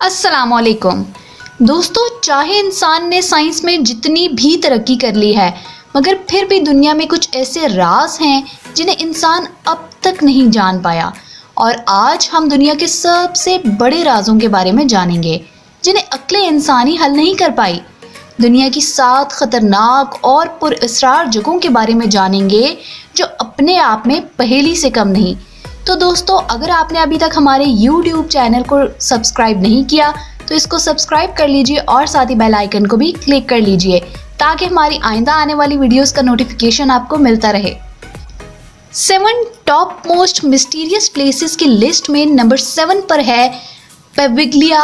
अस्सलाम वालेकुम दोस्तों, चाहे इंसान ने साइंस में जितनी भी तरक्की कर ली है, मगर फिर भी दुनिया में कुछ ऐसे राज हैं जिन्हें इंसान अब तक नहीं जान पाया। और आज हम दुनिया के सबसे बड़े राजों के बारे में जानेंगे जिन्हें अक्ल इंसानी हल नहीं कर पाई। दुनिया की 7 खतरनाक और पुरअसरार जगहों के बारे में जानेंगे जो अपने आप में पहेली से कम नहीं। तो दोस्तों, अगर आपने अभी तक हमारे YouTube चैनल को सब्सक्राइब नहीं किया तो इसको सब्सक्राइब कर लीजिए और साथ ही बेल आइकन को भी क्लिक कर लीजिए ताकि हमारी आइंदा आने वाली वीडियोस का नोटिफिकेशन आपको मिलता रहे। 7 टॉप मोस्ट मिस्टीरियस प्लेसेस की लिस्ट में नंबर 7 पर है पेविग्लिया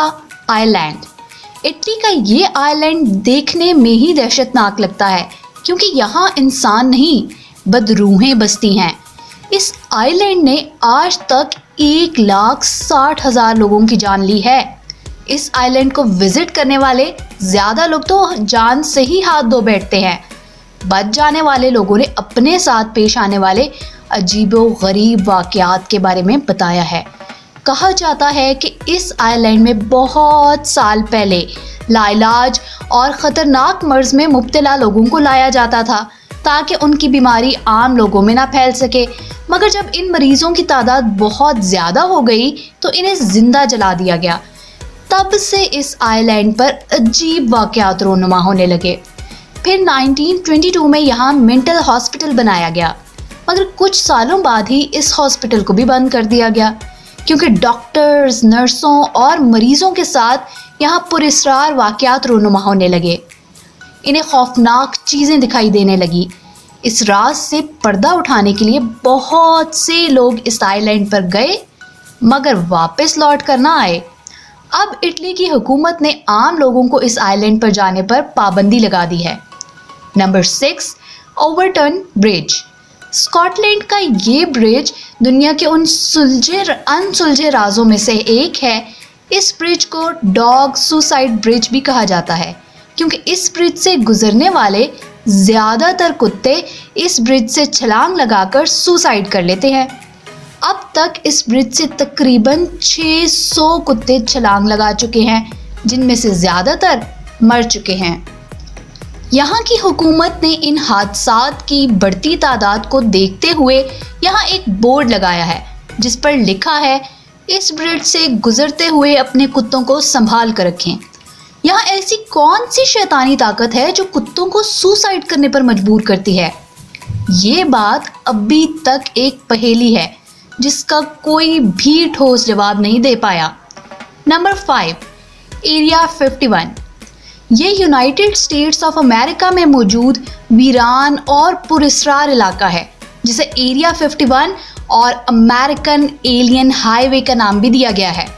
आइलैंड। इटली का ये आइलैंड देखने में ही दहशतनाक लगता है क्योंकि यहाँ इंसान नहीं बदरूहें बसती हैं। इस आइलैंड ने आज तक 1,60,000 लोगों की जान ली है। इस आइलैंड को विजिट करने वाले ज़्यादा लोग तो जान से ही हाथ धो बैठते हैं। बच जाने वाले लोगों ने अपने साथ पेश आने वाले अजीबो-गरीब वाक़यात के बारे में बताया है। कहा जाता है कि इस आइलैंड में बहुत साल पहले लाइलाज और ख़तरनाक मर्ज में मुब्तला लोगों को लाया जाता था ताकि उनकी बीमारी आम लोगों में ना फैल सके। मगर जब इन मरीजों की तादाद बहुत ज़्यादा हो गई तो इन्हें ज़िंदा जला दिया गया। तब से इस आइलैंड पर अजीब वाक़यात रोनुमा होने लगे। फिर 1922 में यहाँ मेंटल हॉस्पिटल बनाया गया, मगर कुछ सालों बाद ही इस हॉस्पिटल को भी बंद कर दिया गया क्योंकि डॉक्टर्स, नर्सों और मरीजों के साथ यहाँ पुरअसरार वाक़यात रोनुमा होने लगे। इन्हें खौफनाक चीज़ें दिखाई देने लगी। इस राज से पर्दा उठाने के लिए बहुत से लोग इस आइलैंड पर गए मगर वापस लौट कर ना आए। अब इटली की हुकूमत ने आम लोगों को इस आइलैंड पर जाने पर पाबंदी लगा दी है। Number 6, overturn bridge. स्कॉटलैंड का ये ब्रिज दुनिया के उन अनसुलझे राजों में से एक है। इस ब्रिज को डॉग सुसाइड ब्रिज भी कहा जाता है क्योंकि इस ब्रिज से गुजरने वाले ज़्यादातर कुत्ते इस ब्रिज से छलांग लगाकर सुसाइड कर लेते हैं। अब तक इस ब्रिज से तकरीबन 600 कुत्ते छलांग लगा चुके हैं जिनमें से ज़्यादातर मर चुके हैं। यहाँ की हुकूमत ने इन हादसात की बढ़ती तादाद को देखते हुए यहाँ एक बोर्ड लगाया है जिस पर लिखा है, इस ब्रिज से गुजरते हुए अपने कुत्तों को संभाल कर रखें। यहाँ ऐसी कौन सी शैतानी ताकत है जो कुत्तों को सुसाइड करने पर मजबूर करती है? ये बात अभी तक एक पहेली है जिसका कोई भी ठोस जवाब नहीं दे पाया। Number 5, area 51। ये यूनाइटेड स्टेट्स ऑफ अमेरिका में मौजूद वीरान और पुरअसरार इलाका है जिसे एरिया 51 और अमेरिकन एलियन हाईवे का नाम भी दिया गया है।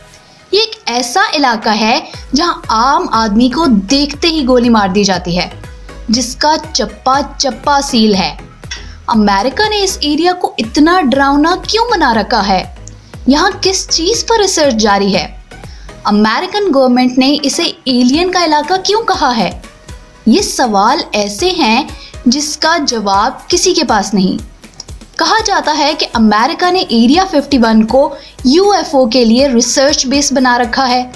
ये एक ऐसा इलाका है जहां आम आदमी को देखते ही गोली मार दी जाती है, जिसका चप्पा चप्पा सील है। अमेरिका ने इस एरिया को इतना डरावना क्यों बना रखा है? यहाँ किस चीज़ पर रिसर्च जारी है? अमेरिकन गवर्नमेंट ने इसे एलियन का इलाका क्यों कहा है? ये सवाल ऐसे हैं जिसका जवाब किसी के पास नहीं। कहा जाता है कि अमेरिका ने एरिया 51 को UFO के लिए रिसर्च बेस बना रखा है।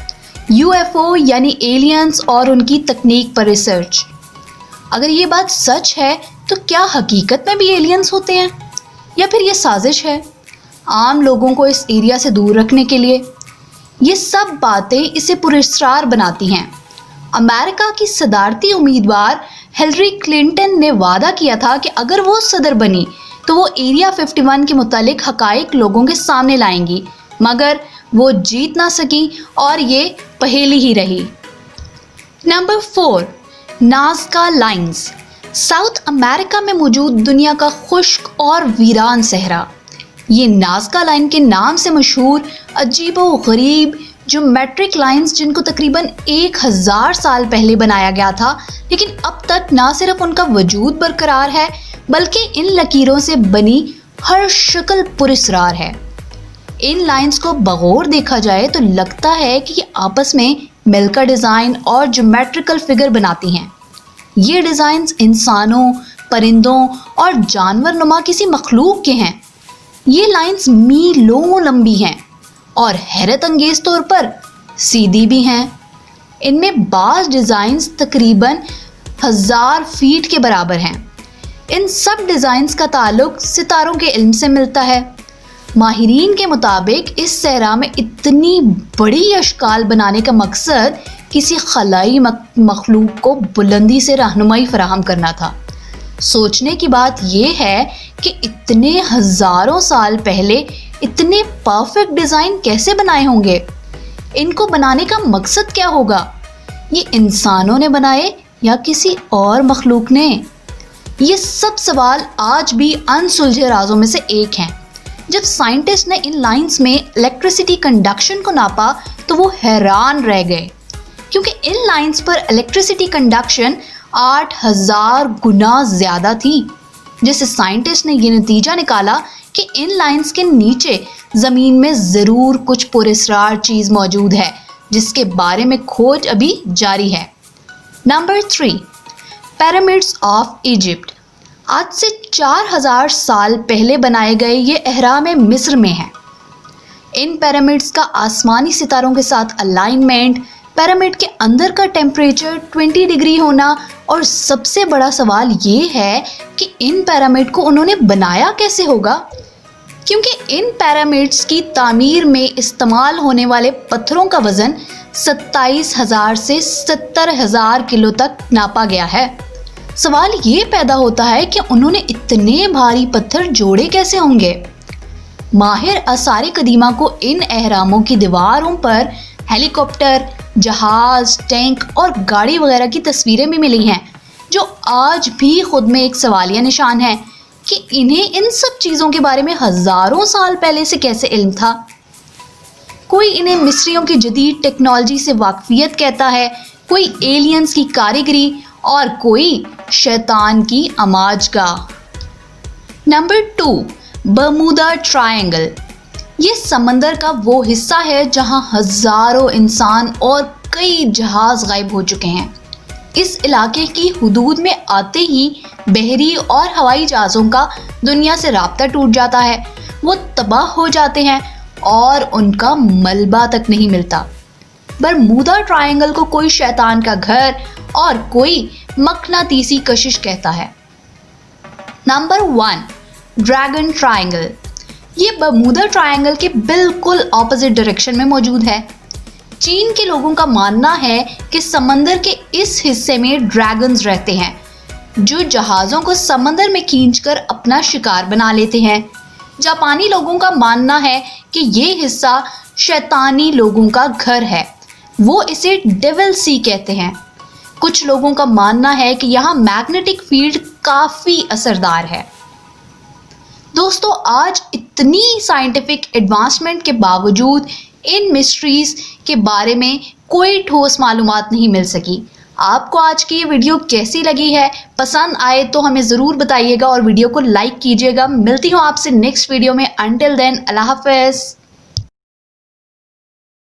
UFO यानी एलियंस और उनकी तकनीक पर रिसर्च। अगर ये बात सच है तो क्या हकीकत में भी एलियंस होते हैं या फिर ये साजिश है आम लोगों को इस एरिया से दूर रखने के लिए? ये सब बातें इसे पुरअसरार बनाती हैं। अमेरिका की सदारती उम्मीदवार हिलरी क्लिंटन ने वादा किया था कि अगर वो सदर बनी तो वो एरिया 51 के मुतालिक हकाइक लोगों के सामने लाएंगी, मगर वो जीत ना सकी और ये पहेली ही रही। Number 4, Nazca lines. South America में मौजूद दुनिया का खुश्क और वीरान सहरा। ये नाज़का लाइन के नाम से मशहूर अजीबो-गरीब ज्योमेट्रिक लाइन्स जिनको तकरीबन 1000 साल पहले बनाया गया था, लेकिन अब तक ना सिर्फ उनका वजूद बरकरार है बल्कि इन लकीरों से बनी हर शक्ल पुरअसरार है। इन लाइंस को बगौर देखा जाए तो लगता है कि ये आपस में मिलकर डिज़ाइन और ज्योमेट्रिकल फिगर बनाती हैं। ये डिज़ाइंस इंसानों, परिंदों और जानवर नुमा किसी मखलूक के हैं। ये लाइंस मीलों लंबी हैं और हैरत अंगेज तौर पर सीधी भी हैं। इनमें बाज़ डिज़ाइंस तकरीबन 1000 फीट के बराबर हैं। इन सब डिज़ाइंस का ताल्लुक सितारों के इल्म से मिलता है। माहिरीन के मुताबिक इस सहरा में इतनी बड़ी अशकाल बनाने का मकसद किसी खलाई मखलूक को बुलंदी से रहनुमाई फराहम करना था। सोचने की बात यह है कि इतने हज़ारों साल पहले इतने परफेक्ट डिज़ाइन कैसे बनाए होंगे? इनको बनाने का मकसद क्या होगा? ये इंसानों ने बनाए या किसी और मखलूक ने? ये सब सवाल आज भी अनसुलझे राजों में से एक हैं। जब साइंटिस्ट ने इन लाइंस में इलेक्ट्रिसिटी कंडक्शन को नापा तो वो हैरान रह गए, क्योंकि इन लाइंस पर इलेक्ट्रिसिटी कंडक्शन 8000 गुना ज़्यादा थी। जिससे साइंटिस्ट ने ये नतीजा निकाला कि इन लाइंस के नीचे ज़मीन में ज़रूर कुछ पुरस्रार चीज़ मौजूद है, जिसके बारे में खोज अभी जारी है। Number 3, pyramids of Egypt. आज से 4000 साल पहले बनाए गए ये अहराम मिस्र में हैं। इन पिरामिड्स का आसमानी सितारों के साथ अलाइनमेंट, पिरामिड के अंदर का टेम्परेचर 20 डिग्री होना, और सबसे बड़ा सवाल ये है कि इन पिरामिड को उन्होंने बनाया कैसे होगा, क्योंकि इन पिरामिड्स की तामीर में इस्तेमाल होने वाले पत्थरों का वज़न 27,000 से 70,000 किलो तक नापा गया है। सवाल ये पैदा होता है कि उन्होंने इतने भारी पत्थर जोड़े कैसे होंगे। माहिर आसार कदीमा को इन अहरामों की दीवारों पर हेलीकॉप्टर, जहाज, टैंक और गाड़ी वगैरह की तस्वीरें भी मिली हैं, जो आज भी खुद में एक सवालिया निशान है कि इन्हें इन सब चीज़ों के बारे में हज़ारों साल पहले से कैसे इल्म था। कोई इन्हें मिस्रियों की जदीद टेक्नोलॉजी से वाकफियत कहता है, कोई एलियंस की कारीगरी और कोई शैतान की आमाजगाह। Number 2, बर्मुदा triangle. ये समंदर का वो हिस्सा है जहां हज़ारों इंसान और कई जहाज गायब हो चुके हैं। इस इलाके की हुदूद में आते ही बहरी और हवाई जहाज़ों का दुनिया से राब्ता टूट जाता है। वो तबाह हो जाते हैं और उनका मलबा तक नहीं मिलता। बर्मुदा ट्रायंगल को कोई शैतान का घर और कोई मकनातीसी कशिश कहता है। Number 1, dragon triangle. ये बर्मुदा ट्रायंगल के बिल्कुल ऑपोजिट डायरेक्शन में मौजूद है। चीन के लोगों का मानना है कि समंदर के इस हिस्से में ड्रैगन्स रहते हैं, जो जहाज़ों को समंदर में खींचकर अपना शिकार बना लेते हैं। जापानी लोगों का मानना है कि ये हिस्सा शैतानी लोगों का घर है, वो इसे डेविल सी कहते हैं। कुछ लोगों का मानना है कि यहाँ मैग्नेटिक फील्ड काफ़ी असरदार है। दोस्तों, आज इतनी साइंटिफिक एडवांसमेंट के बावजूद इन मिस्ट्रीज़ के बारे में कोई ठोस मालूमात नहीं मिल सकी। आपको आज की ये वीडियो कैसी लगी है? पसंद आए तो हमें ज़रूर बताइएगा और वीडियो को लाइक कीजिएगा। मिलती हूँ आपसे नेक्स्ट वीडियो में। अंटिल देन, अल्लाह हाफ़िज़।